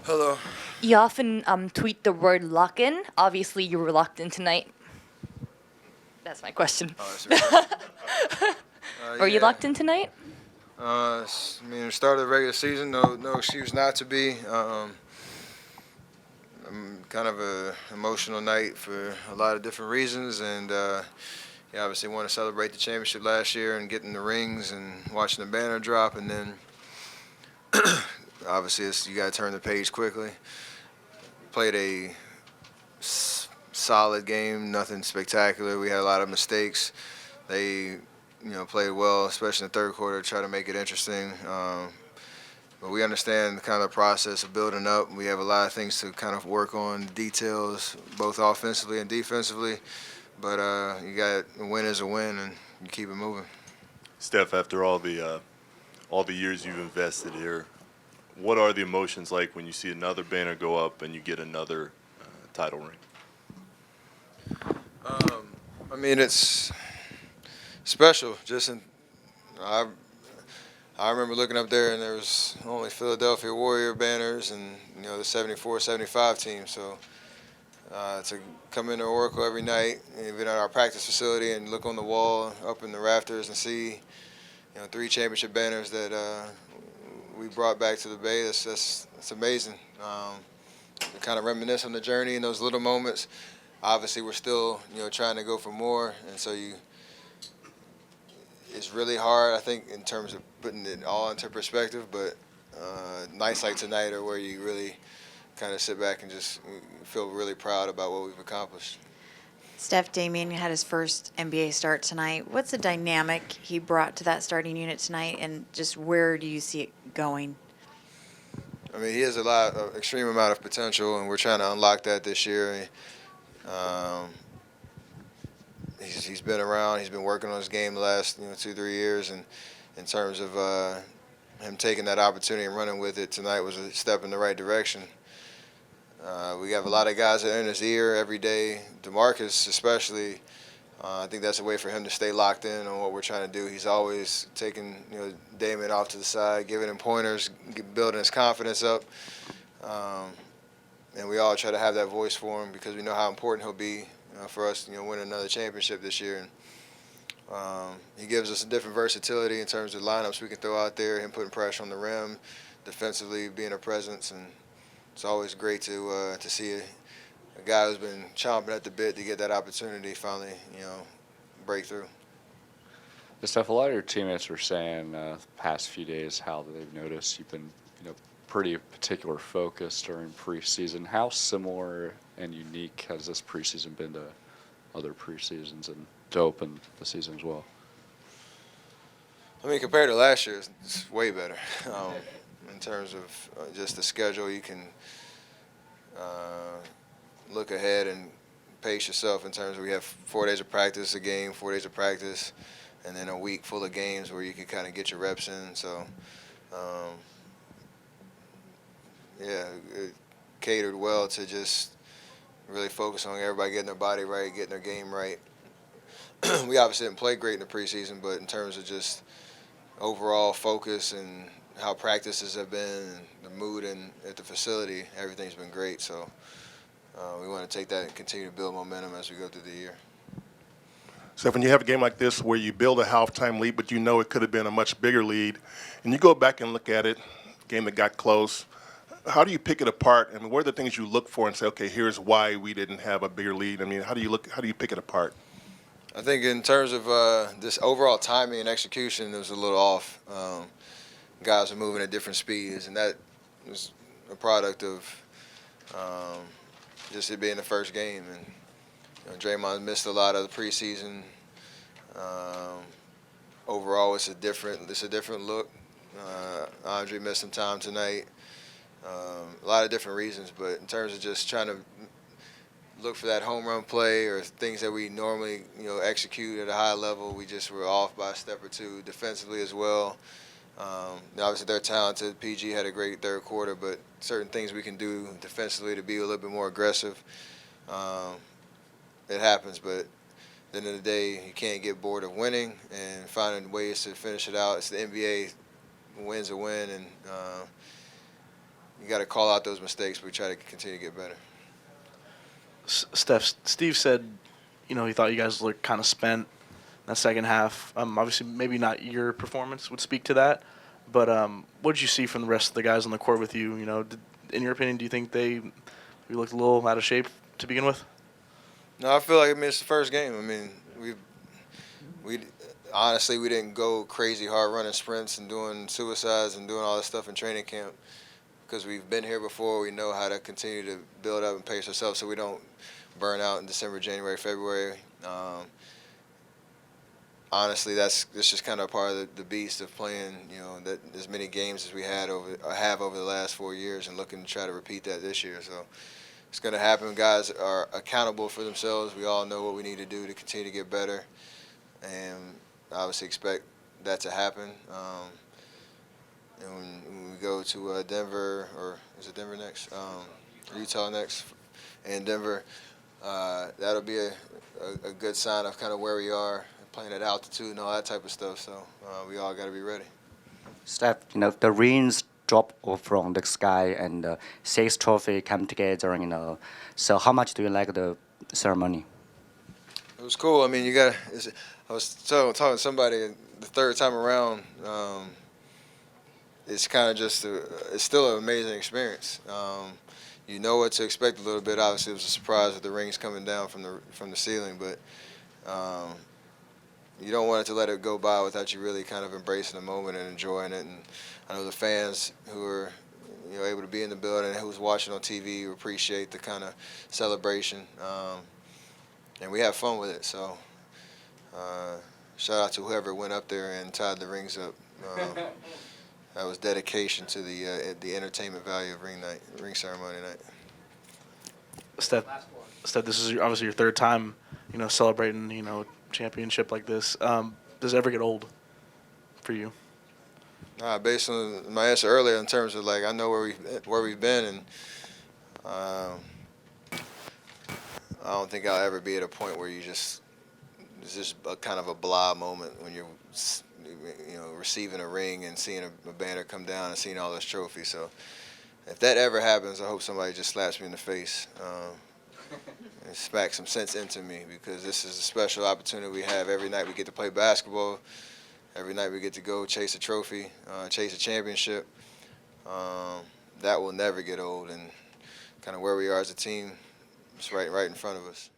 Hello. You often tweet the word lock in. Obviously, you were locked in tonight. That's my question. Oh, that's a good question. Were you Yeah. locked in tonight? I mean, the start of the regular season, no excuse not to be. Kind of a emotional night for a lot of different reasons, and yeah, obviously want to celebrate the championship last year and getting the rings and watching the banner drop, and then obviously you got to turn the page quickly. Played a solid game, nothing spectacular. We had a lot of mistakes. They, played well, especially in the third quarter, try to make it interesting. But we understand the kind of process of building up. We have a lot of things to kind of work on, details, both offensively and defensively. But you got a win is a win, and you keep it moving. Steph, after all the years you've invested here, what are the emotions like when you see another banner go up and you get another title ring? I mean, it's special. I, I remember looking up there, and there was only Philadelphia Warrior banners, and the '74, '75 team. So to come into Oracle every night, even at our practice facility, and look on the wall up in the rafters and see, three championship banners that we brought back to the Bay. That's amazing. To kind of reminisce on the journey in those little moments. Obviously, we're still trying to go for more, and so it's really hard, I think, in terms of putting it all into perspective. But nights like tonight are where you really kind of sit back and just feel really proud about what we've accomplished. Steph Damien had his first NBA start tonight. What's the dynamic he brought to that starting unit tonight, and just where do you see it going? I mean, he has extreme amount of potential, and we're trying to unlock that this year. Um, he's been around. He's been working on his game the last 2 3 years, and in terms of him taking that opportunity and running with it tonight was a step in the right direction. We have a lot of guys that are in his ear every day. DeMarcus, especially, I think that's a way for him to stay locked in on what we're trying to do. He's always taking Damon off to the side, giving him pointers, building his confidence up. Um, and we all try to have that voice for him because we know how important he'll be for us, win another championship this year. And he gives us a different versatility in terms of lineups we can throw out there. Him putting pressure on the rim, defensively being a presence, and it's always great to see a guy who's been chomping at the bit to get that opportunity finally, break through. Steph, a lot of your teammates were saying the past few days how they've noticed you've been, pretty particular focus during preseason. How similar and unique has this preseason been to other preseasons and to open the season as well? I mean, compared to last year, it's way better. In terms of just the schedule, you can uh, look ahead and pace yourself in terms of we have 4 days of practice, a game, 4 days of practice, and then a week full of games where you can kind of get your reps in. So, um, yeah, it catered well to just really focus on everybody getting their body right, getting their game right. We obviously didn't play great in the preseason, but in terms of just overall focus and how practices have been, and the mood and at the facility, everything's been great. So we want to take that and continue to build momentum as we go through the year. So when you have a game like this where you build a halftime lead, but you know it could have been a much bigger lead, and you go back and look at it, game that got close, how do you pick it apart? I mean, what are the things you look for and say, okay, here's why we didn't have a bigger lead? I mean, how do you pick it apart? I think in terms of this overall timing and execution, it was a little off. Guys were moving at different speeds, and that was a product of um, just it being the first game. And Draymond missed a lot of the preseason. Um, Overall, it's a different look. Andre missed some time tonight. A lot of different reasons, but in terms of just trying to look for that home run play or things that we normally execute at a high level, we just were off by a step or two defensively as well. Obviously, they're talented. PG had a great third quarter, but certain things we can do defensively to be a little bit more aggressive. Um, it happens, but at the end of the day, you can't get bored of winning and finding ways to finish it out. It's the NBA, wins a win, and you got to call out those mistakes, but we try to continue to get better. Steve said, you know, he thought you guys looked kind of spent in that second half. Obviously, maybe not your performance would speak to that, but what did you see from the rest of the guys on the court with you? You know, in your opinion, do you think we looked a little out of shape to begin with? No, I feel like it's the first game. I mean, we honestly we didn't go crazy hard running sprints and doing suicides and doing all this stuff in training camp because we've been here before. We know how to continue to build up and pace ourselves so we don't burn out in December, January, February. Honestly, that's just kind of part of the beast of playing, you know, that as many games as we have over the last 4 years and looking to try to repeat that this year. So it's going to happen. Guys are accountable for themselves. We all know what we need to do to continue to get better, and obviously expect that to happen. And when we go to Denver, or is it Denver next? Utah next, and Denver, that'll be a good sign of kind of where we are, playing at altitude and all that type of stuff. So we all got to be ready. Steph, you know, the rains drop from the sky and 6 trophy come together, you know. So how much do you like the ceremony? It was cool. I mean, I was talking to somebody the third time around. It's kind of just it's still an amazing experience. You know what to expect a little bit. Obviously, it was a surprise with the rings coming down from the ceiling, but you don't want it to let it go by without you really kind of embracing the moment and enjoying it. And I know the fans who are, you know, able to be in the building and who's watching on TV appreciate the kind of celebration, and we have fun with it. So shout out to whoever went up there and tied the rings up. That was dedication to the entertainment value of ring ceremony night. Steph, this is obviously your third time, you know, celebrating, you know, championship like this. Does it ever get old for you? Based on my answer earlier, in terms of like I know where we've been, and I don't think I'll ever be at a point where it's just a kind of a blah moment when you're, you know, receiving a ring and seeing a banner come down and seeing all those trophies. So if that ever happens, I hope somebody just slaps me in the face and smacks some sense into me, because this is a special opportunity we have. Every night we get to play basketball. Every night we get to go chase a trophy, chase a championship. That will never get old, and kind of where we are as a team, it's right in front of us.